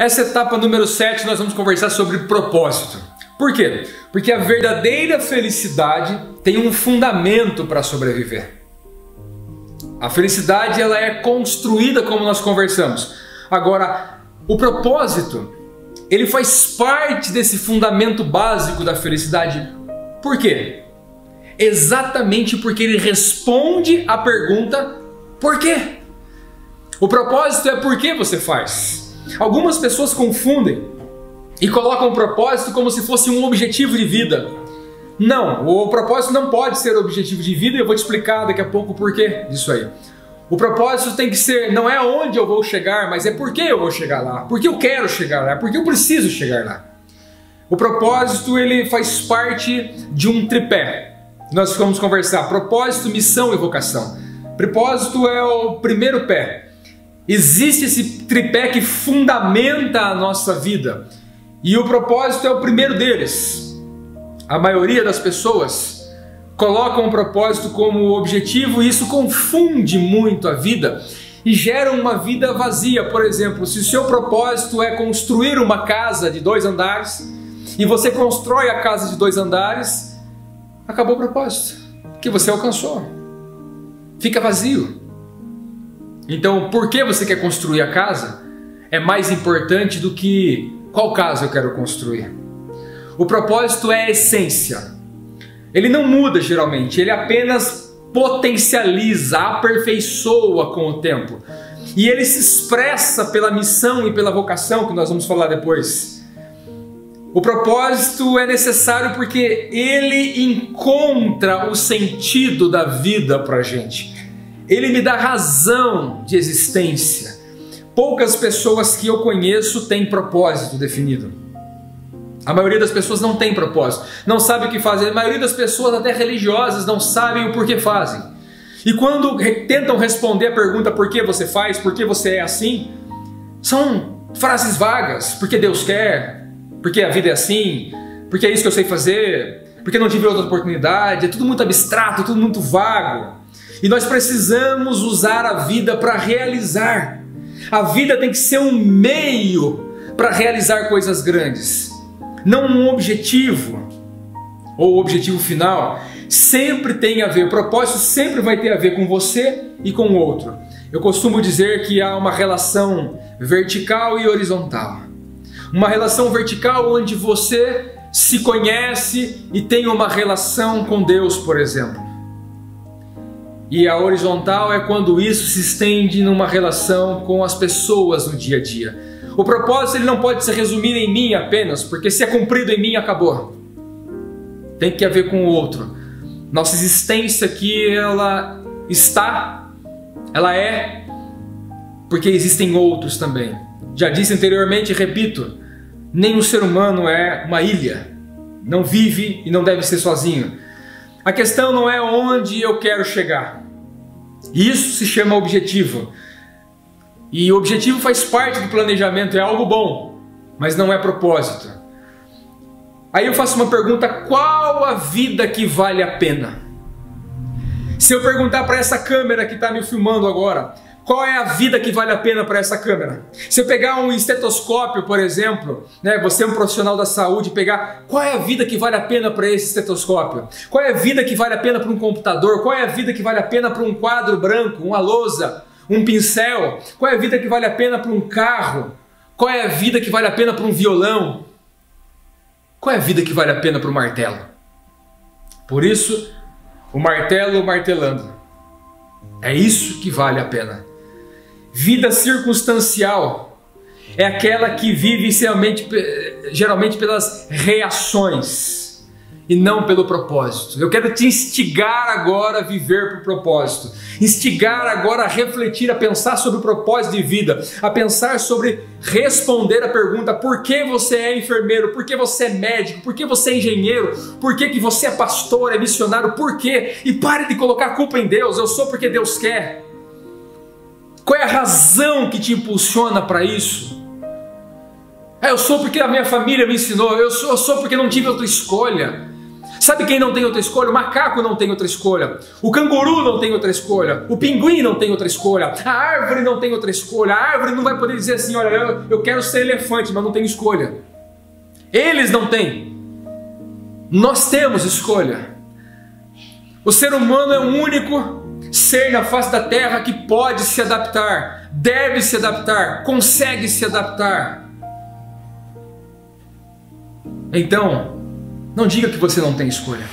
Essa etapa número 7 nós vamos conversar sobre propósito. Por quê? Porque a verdadeira felicidade tem um fundamento para sobreviver. A felicidade ela é construída como nós conversamos. Agora, o propósito, ele faz parte desse fundamento básico da felicidade. Por quê? Exatamente porque ele responde à pergunta por quê? O propósito é por que você faz. Algumas pessoas confundem e colocam o propósito como se fosse um objetivo de vida. Não, o propósito não pode ser objetivo de vida e eu vou te explicar daqui a pouco o porquê disso aí. O propósito tem que ser, não é onde eu vou chegar, mas é por que eu vou chegar lá, por que eu quero chegar lá, por que eu preciso chegar lá. O propósito ele faz parte de um tripé. Nós vamos conversar propósito, missão e vocação. Propósito é o primeiro pé. Existe esse tripé que fundamenta a nossa vida. E o propósito é o primeiro deles. A maioria das pessoas colocam o propósito como objetivo e isso confunde muito a vida e gera uma vida vazia. Por exemplo, se o seu propósito é construir uma casa de 2 andares e você constrói a casa de 2 andares, acabou o propósito, que você alcançou. Fica vazio. Então, por que você quer construir a casa é mais importante do que qual casa eu quero construir. O propósito é a essência. Ele não muda geralmente, ele apenas potencializa, aperfeiçoa com o tempo. E ele se expressa pela missão e pela vocação, que nós vamos falar depois. O propósito é necessário porque ele encontra o sentido da vida para a gente. Ele me dá razão de existência. Poucas pessoas que eu conheço têm propósito definido. A maioria das pessoas não tem propósito, não sabe o que fazer. A maioria das pessoas, até religiosas, não sabem o porquê fazem. E quando tentam responder a pergunta por que você faz, por que você é assim, são frases vagas. Porque Deus quer, porque a vida é assim, porque é isso que eu sei fazer, porque não tive outra oportunidade. É tudo muito abstrato, tudo muito vago. E nós precisamos usar a vida para realizar. A vida tem que ser um meio para realizar coisas grandes, não um objetivo ou objetivo final. Sempre tem a ver, o propósito sempre vai ter a ver com você e com o outro. Eu costumo dizer que há uma relação vertical e horizontal. Uma relação vertical onde você se conhece e tem uma relação com Deus, por exemplo. E a horizontal é quando isso se estende numa relação com as pessoas no dia a dia. O propósito ele não pode se resumir em mim apenas, porque se é cumprido em mim, acabou. Tem que haver com o outro. Nossa existência aqui, ela é, porque existem outros também. Já disse anteriormente e repito, nenhum ser humano é uma ilha. Não vive e não deve ser sozinho. A questão não é onde eu quero chegar. Isso se chama objetivo. E o objetivo faz parte do planejamento, é algo bom, mas não é propósito. Aí eu faço uma pergunta: qual a vida que vale a pena? Se eu perguntar para essa câmera que está me filmando agora, qual é a vida que vale a pena para essa câmera? Se eu pegar um estetoscópio, por exemplo, você é um profissional da saúde, pegar qual é a vida que vale a pena para esse estetoscópio? Qual é a vida que vale a pena para um computador? Qual é a vida que vale a pena para um quadro branco, uma lousa, um pincel? Qual é a vida que vale a pena para um carro? Qual é a vida que vale a pena para um violão? Qual é a vida que vale a pena para o martelo? Por isso, o martelo martelando. É isso que vale a pena. Vida circunstancial é aquela que vive geralmente pelas reações e não pelo propósito. Eu quero te instigar agora a viver por propósito. Instigar agora a refletir, a pensar sobre o propósito de vida, a pensar sobre responder a pergunta: por que você é enfermeiro? Por que você é médico? Por que você é engenheiro? Por que você é pastor, é missionário? Por quê? E pare de colocar a culpa em Deus. Eu sou porque Deus quer. Qual é a razão que te impulsiona para isso? Eu sou porque a minha família me ensinou. Eu sou porque não tive outra escolha. Sabe quem não tem outra escolha? O macaco não tem outra escolha. O canguru não tem outra escolha. O pinguim não tem outra escolha. A árvore não tem outra escolha. A árvore não vai poder dizer assim, olha, eu quero ser elefante, mas não tenho escolha. Eles não têm. Nós temos escolha. O ser humano é o único ser na face da terra que pode se adaptar, deve se adaptar, consegue se adaptar. Então, não diga que você não tem escolha.